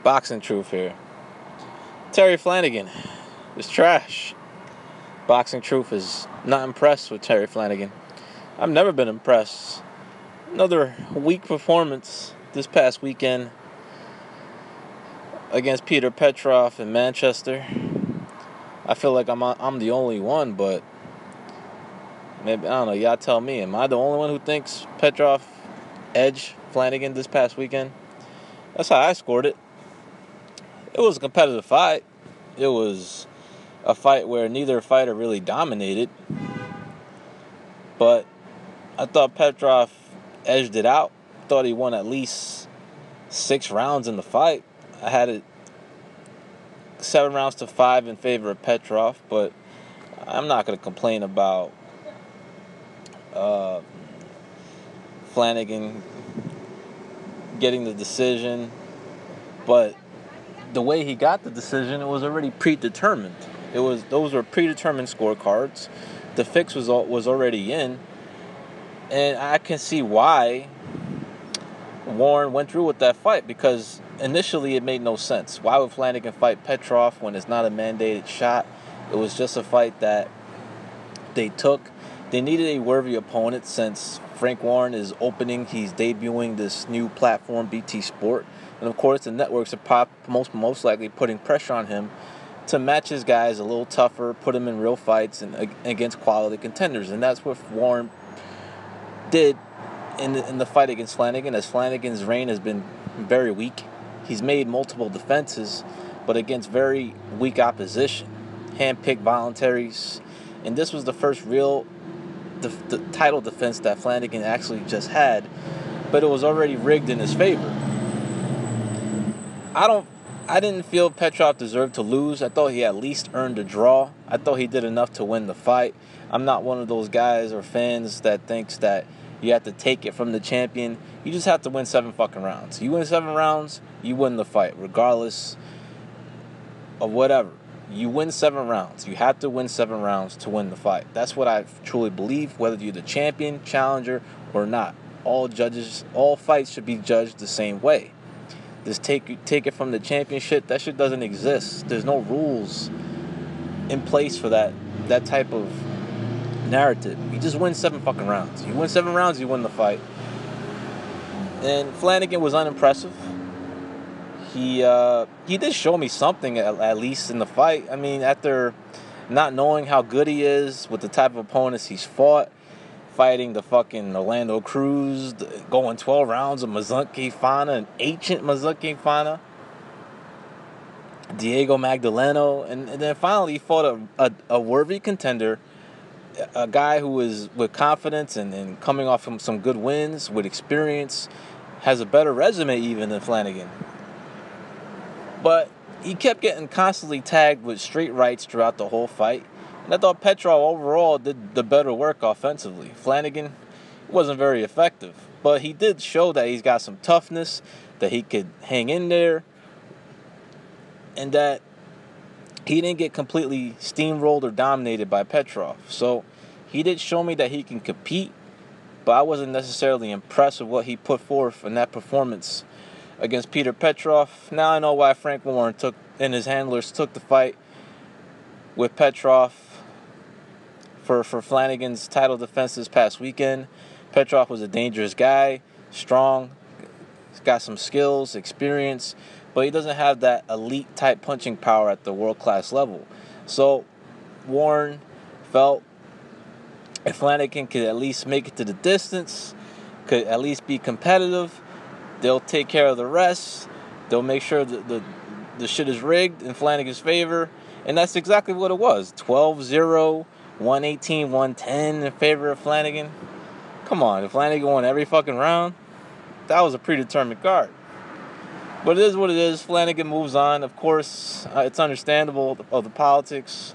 Boxing Truth here. Terry Flanagan is trash. Boxing Truth is not impressed with Terry Flanagan. I've never been impressed. Another weak performance this past weekend against Peter Petrov in Manchester. I feel like I'm the only one, but maybe, I don't know, y'all tell me. Am I the only one who thinks Petrov edged Flanagan this past weekend? That's how I scored it. It was a competitive fight. It was a fight where neither fighter really dominated. But I thought Petrov edged it out. Thought he won at least 6 rounds in the fight. I had it 7 rounds to 5 in favor of Petrov, but I'm not going to complain about Flanagan getting the decision. But the way he got the decision, it was already predetermined. Those were predetermined scorecards. The fix was already in, and I can see why Warren went through with that fight, because initially it made no sense. Why would Flanagan fight Petrov when it's not a mandated shot? It was just a fight that they took. They needed a worthy opponent since Frank Warren is opening. He's debuting this new platform, BT Sport. And of course, the networks are most likely putting pressure on him to match his guys a little tougher, put him in real fights and against quality contenders. And that's what Warren did in the fight against Flanagan, as Flanagan's reign has been very weak. He's made multiple defenses, but against very weak opposition, hand-picked voluntaries. And this was the first real the title defense that Flanagan actually just had, but it was already rigged in his favor. I didn't feel Petrov deserved to lose. I thought he at least earned a draw. I thought he did enough to win the fight. I'm not one of those guys or fans that thinks that you have to take it from the champion. You just have to win 7 fucking rounds. You win 7 rounds, you win the fight, regardless of whatever. You win 7 rounds. You have to win 7 rounds to win the fight. That's what I truly believe, whether you're the champion, challenger, or not. All fights should be judged the same way. Just take it from the championship. That shit doesn't exist. There's no rules in place for that type of narrative. You just win 7 fucking rounds. You win 7 rounds, you win the fight. And Flanagan was unimpressive. He did show me something at least in the fight. I mean, after not knowing how good he is with the type of opponents he's fought, fighting the fucking Orlando Cruz, going 12 rounds of Mazunke Fana, an ancient Mazunke Fana, Diego Magdaleno, and then finally he fought a worthy contender, a guy who is with confidence and coming off from some good wins, with experience, has a better resume even than Flanagan. But he kept getting constantly tagged with straight rights throughout the whole fight. And I thought Petrov overall did the better work offensively. Flanagan wasn't very effective. But he did show that he's got some toughness, that he could hang in there, and that he didn't get completely steamrolled or dominated by Petrov. So he did show me that he can compete, but I wasn't necessarily impressed with what he put forth in that performance against Peter Petrov. Now I know why Frank Warren and his handlers took the fight with Petrov for Flanagan's title defense this past weekend. Petrov was a dangerous guy, strong, he's got some skills, experience, but he doesn't have that elite type punching power at the world-class level. So Warren felt if Flanagan could at least make it to the distance, could at least be competitive, they'll take care of the rest. They'll make sure that the shit is rigged in Flanagan's favor. And that's exactly what it was. 12-0, 118, 110 in favor of Flanagan. Come on, if Flanagan won every fucking round, that was a predetermined card. But it is what it is. Flanagan moves on. Of course, it's understandable of the politics.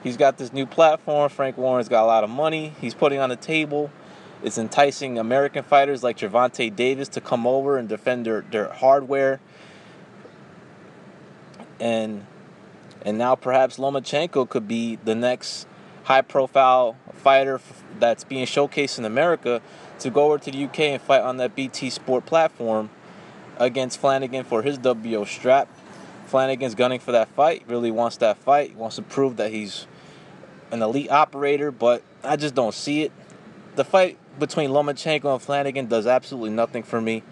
He's got this new platform. Frank Warren's got a lot of money he's putting on the table. It's enticing American fighters like Gervonta Davis to come over and defend their hardware. And now perhaps Lomachenko could be the next high-profile fighter that's being showcased in America to go over to the UK and fight on that BT Sport platform against Flanagan for his WO strap. Flanagan's gunning for that fight, really wants that fight, wants to prove that he's an elite operator, but I just don't see it. The fight between Lomachenko and Flanagan does absolutely nothing for me.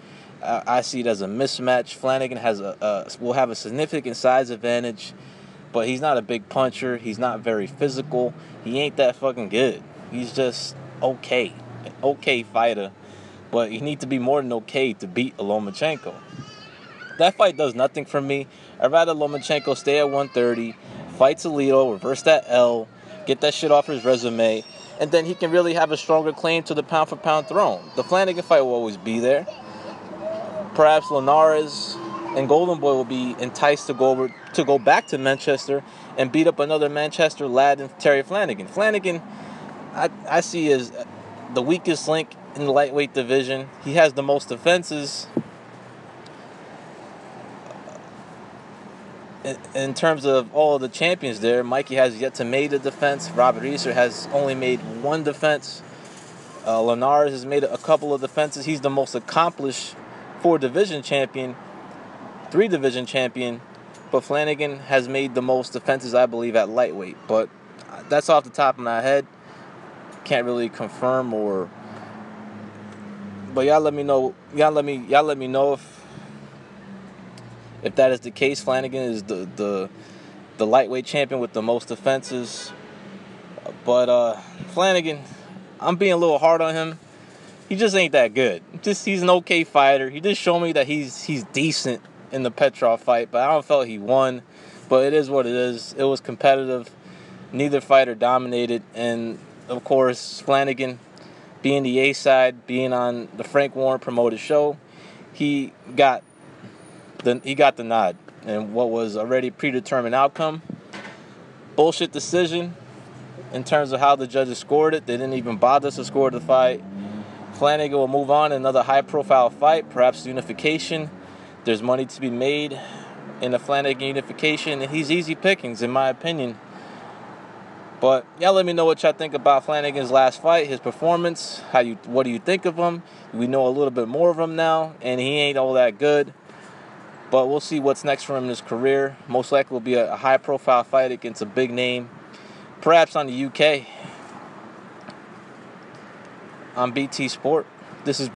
I see it as a mismatch. Flanagan will have a significant size advantage, but he's not a big puncher. He's not very physical. He ain't that fucking good. He's just okay. An okay fighter, but you need to be more than okay to beat a Lomachenko. That fight does nothing for me. I'd rather Lomachenko stay at 130, fight Alito, reverse that L, get that shit off his resume, and then he can really have a stronger claim to the pound-for-pound throne. The Flanagan fight will always be there. Perhaps Linares and Golden Boy will be enticed to go back to Manchester and beat up another Manchester lad in Terry Flanagan. Flanagan, I see as the weakest link in the lightweight division. He has the most defenses. In terms of all the champions there, Mikey has yet to make a defense. Robert Easter has only made one defense. Linares has made a couple of defenses. He's the most accomplished 4-division champion, 3-division champion, but Flanagan has made the most defenses, I believe, at lightweight. But that's off the top of my head. Can't really confirm but y'all let me know. Y'all let me know if that is the case. Flanagan is the lightweight champion with the most defenses. But Flanagan, I'm being a little hard on him. He just ain't that good. He's an okay fighter. He did show me that he's decent in the Petrov fight, but I don't feel he won. But it is what it is. It was competitive. Neither fighter dominated, and of course Flanagan, being the A side, being on the Frank Warren promoted show, he got the nod, and what was already predetermined outcome. Bullshit decision in terms of how the judges scored it. They didn't even bother to score the fight. Flanagan will move on to another high-profile fight, perhaps unification. There's money to be made in the Flanagan unification, and he's easy pickings, in my opinion. But y'all let me know what y'all think about Flanagan's last fight, his performance. What do you think of him? We know a little bit more of him now, and he ain't all that good. But we'll see what's next for him in his career. Most likely will be a high-profile fight against a big name, perhaps on the UK. On BT Sport. This is